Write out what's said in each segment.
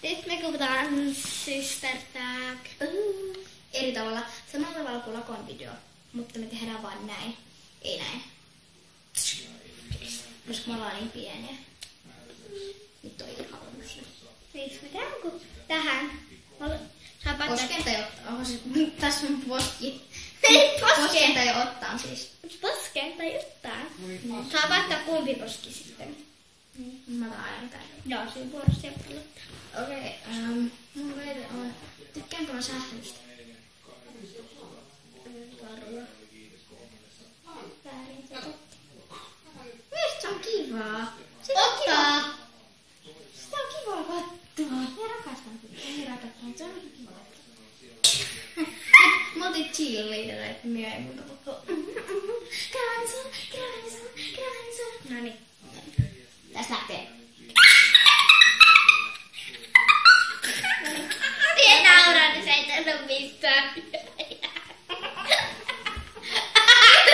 Nyt me kuvataan Sister Tag. Eri tavalla. Samalla tavalla kuin Lakon video. Mutta me tehdään vaan näin. Ei näin. Koska me ollaan niin pieniä. Nyt on ihan halunnut. Siis me tehdään kun tähän. Poskenta jo ottaa. Onko se tässä mun poski? Poskenta Poskenta jo ottaa siis. Poskenta jotain. Saa vaihtaa kumpi poski sitten. Mä otan aina täällä. Joo, siinä vuorossa ja pallottaa. Okei, mun väite on, tykkäänkö mä sählystä? Varmaan. Väärin se totta. Mielestäni se on kivaa. Ottaa! Sitä on kivaa katsoa. Me rakastan sitä. Me rakastan. Se on niin kivaa. Mä otin cheerleader, että minä ei muuta koko. Granson. Noniin. Tässä lähtee. Minä nauran, niin se ei tunnu mistään.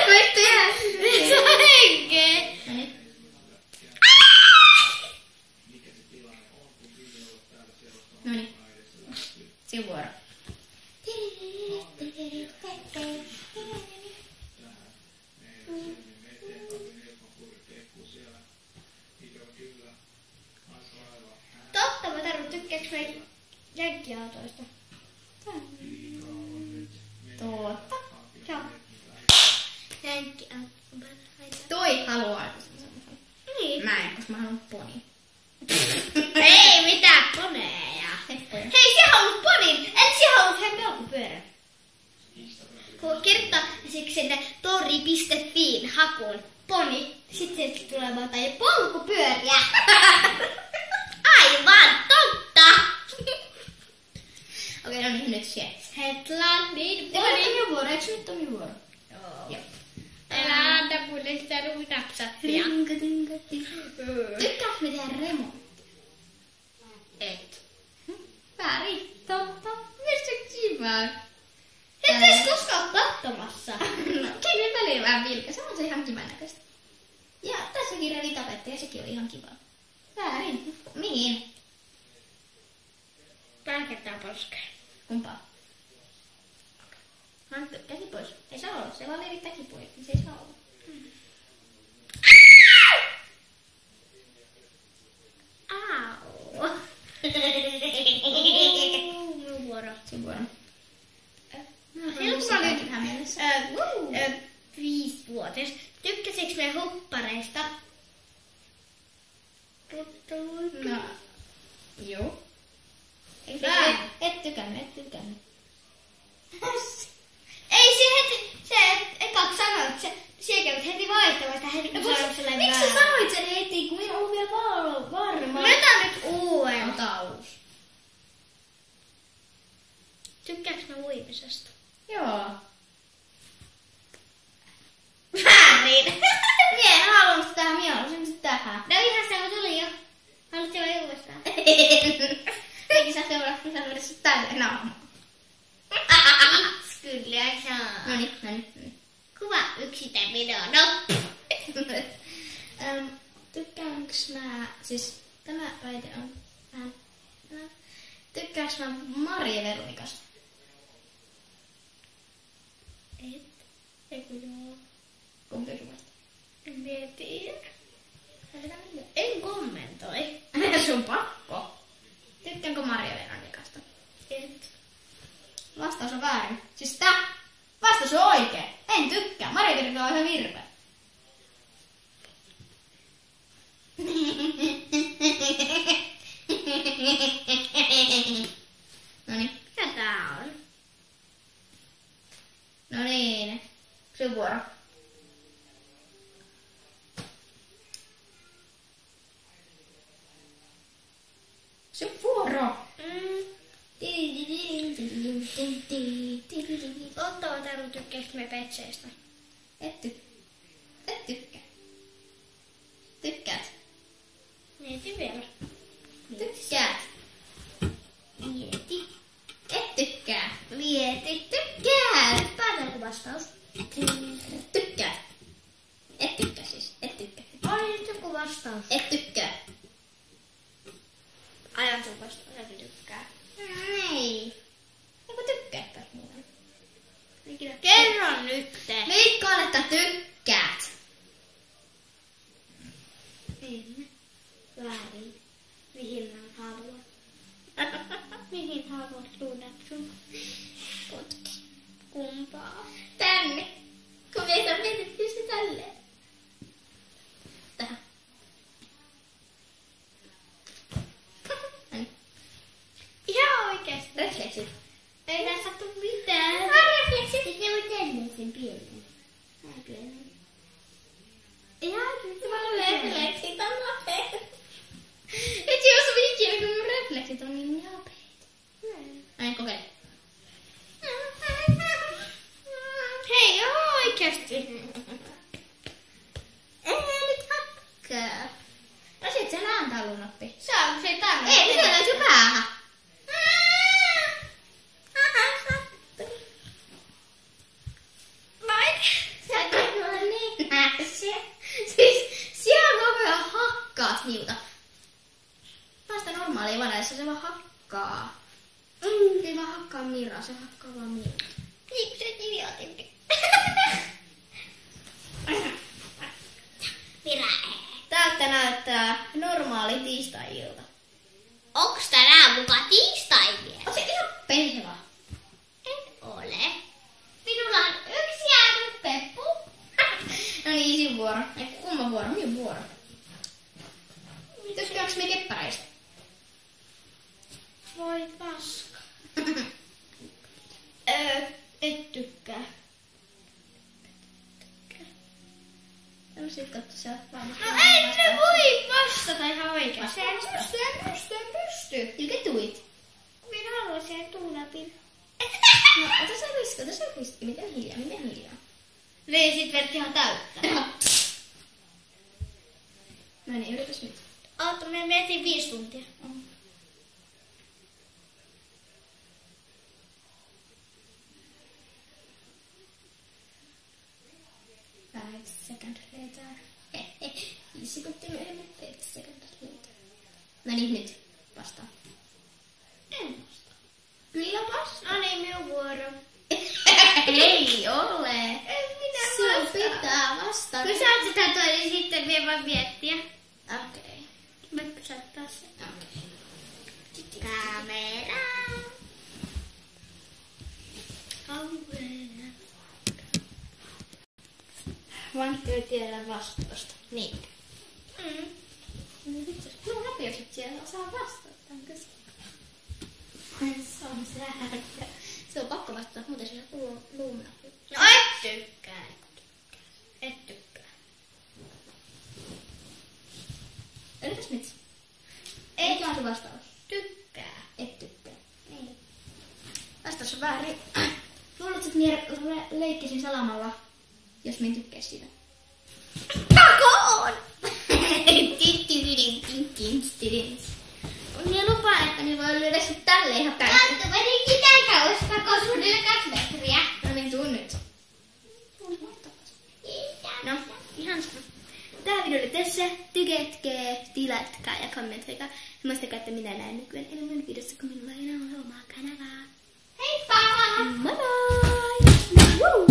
Voit tehdä sitä. Se on henkeä. Noniin. Sinun vuoro. Totta, mä tarvitsen tykkääks meitä jenkkiautoista. Totta. Joo. Jenkkiauto. Toi haluaa. Niin. Mä en, koska mä haluan poni. Ei mitään poneja. Hei, se haluat ponin. En se haluat hän pelkupyörän. Kun kirjoittaa siksi sinne tori.fiin hakuun poni, sitten sieltä tulee vaan tai polkupyöriä. Aivan totta. Okei, no niin, nyt se. Hetlannin Poni. poni. Minun vuoro, eikö nyt ole minun vuoro? Joo. Älä anna mulle sitä napsattia. Tykkäätkö me tehdä remontti? Et. Väärin. Totta. Mielestäni se on kivaa. Et edes koskaan katsomassa. No, kyllä välillä vähän vilkä. Se on se ihan kivan näköistä. Ja tässäkin revitapetta ja sekin on ihan kiva. Väärin. Mihin? Lääketään poskeen. Kumpaa? Hankki käsi pois. Ei saa olla. Se vaan levittää kipuja. Se ei saa olla. Au. Minun vuoro. Sinun vuoro. Silloin kun mä olin tähän mennessä. 5-vuotias. Tykkäsitkö me huppareista? No. Joo. Väärin. Et tykännyt. Ei se heti, se ekaksi sanoit, se kävit heti vaihtamasta heti kun No, sanoit sellainen miksi sä sanoit sen heti, kun minä olen vielä varma? Mä otan nyt uuden. Ota uusi. Tykkääks mä uimisesta? Joo. Väärin. Mie en halunnut sitä tähän, mie halusin sitä tähän. No ihan se tuli jo. Haluatko vai uudestaan? Eikin sä seuraavaksi sanoa sitä tälle naamaan. Kyllä saa. Noniin. Kuva yksi video. No. Tykkäänkö mä, siis tämä väite on vähän, tykkäänkö mä Maria Veronikasta? Et. Eiku joo. Kumpi sun vasta? En tiedä. En kommentoi. Sun pakko. Tykkäänkö Maria Veronikasta? Et. Vastaus on väärin. Siis vastaus on oikein. En tykkää. Maria Veronika on ihan virpeä. Noniin. Mikä tää on? No niin. Sun vuoro. Sun vuoro. Otto on tarvittu tykkääkö me petseistä? Et tykkää. Tykkäät. Mieti vielä. Tykkäät. Mieti. Et tykkää. Mieti. Tykkäät. Päätäänkö vastaus? Tykkäät. Et tykkää siis. Et tykkää. On nyt joku vastaus. Et tykkää. Ajan sun vastaus. En. Väärin. Mihin mä haluan? Mihin haluat luudat sun? Potki. Kumpaa? Tänne. Kun meitä on mietitty se tälleen. Tähän. Ihan oikeesti. Refleksit. Ei tässä sattu mitään. Refleksit. Ne voi tehdä sen pienen. Näin pienen. Ihan Refleksit on nopeet. Et jos ikinä, kun mun refleksit on niin nopeet. Näin, kokeile. Hei, ihan oikeesti. Ei nyt hakkaa. No sit se antaa lunappi. Saako se tänne? Ei, se löytyy päähän. Sä et ole niin nässä. Siis siellä nopea hakkaat hiuta. Vasta normaalia vanessa se vaan hakkaa. Ei vaan hakkaa Miraa, se hakkaa vaan Miraa. Niin se idiotin. Mira. Tältä näyttää normaali tiistai-ilta. Onks tänään muka tiistai vielä? On se ihan pehva. En ole. Minulla on yksi jäänyt peppu. No niin, Isin vuoro. Ei, kumman vuoro? Minun vuoro. Tykkääks me keppäreistä? Voi paska. Et tykkää. No sit katso, sä oot varmasti. No ei se voi vastata ihan oikeesti. En pysty. You can do it. Minä haluaisin tuunapin. No, ota se riski. Miten hiljaa? Niin sit vertti ihan täyttää. No niin, yritäs nyt. Oota, me mietin 5 tuntia. Five seconds later. 5 sekuntia myöhemmin. 5 seconds later. No niin, nyt. Vastaa. En vastaa. Kyllä vastaa. No niin, minun vuoro. Ei ole. En minä Sun vastaa. pitää vastata. Kun sä oot sitä toi, niin sitten me vaan miettiä. Okei. Me pysäyttää se. Okei. Kamera. Vankki tiedä vastausta. Niin. Mm. No nopeasti siellä saa vastata tämän kysymyksen. Se on sääntö. Se on pakko vastata, muuten se on luumena. No et tykkää. Et tykkää. Yritäs nyt. Ei. Mikä on se vastaus? Tykkää. Et tykkää. Ei. Vastaus on väärin. Luulet, että minä leikkisin salamalla, jos minä en tykkää sitä. Pakoon! Minä lupaan, että minä voin lyödä sut tälle ihan täysin. Antto, meni mitään kauas pakoon suunnille 2 metriä. No niin, tuu nyt. No, ihan sama. Tää video oli tässä. Tykätkää, tilatkaa ja kommentoikaa. Ja muistakaa, että minä näen nykyään enemmän videossa, kun minulla ei enää ole omaa kanavaa. Heippa! Moi moi! Woo!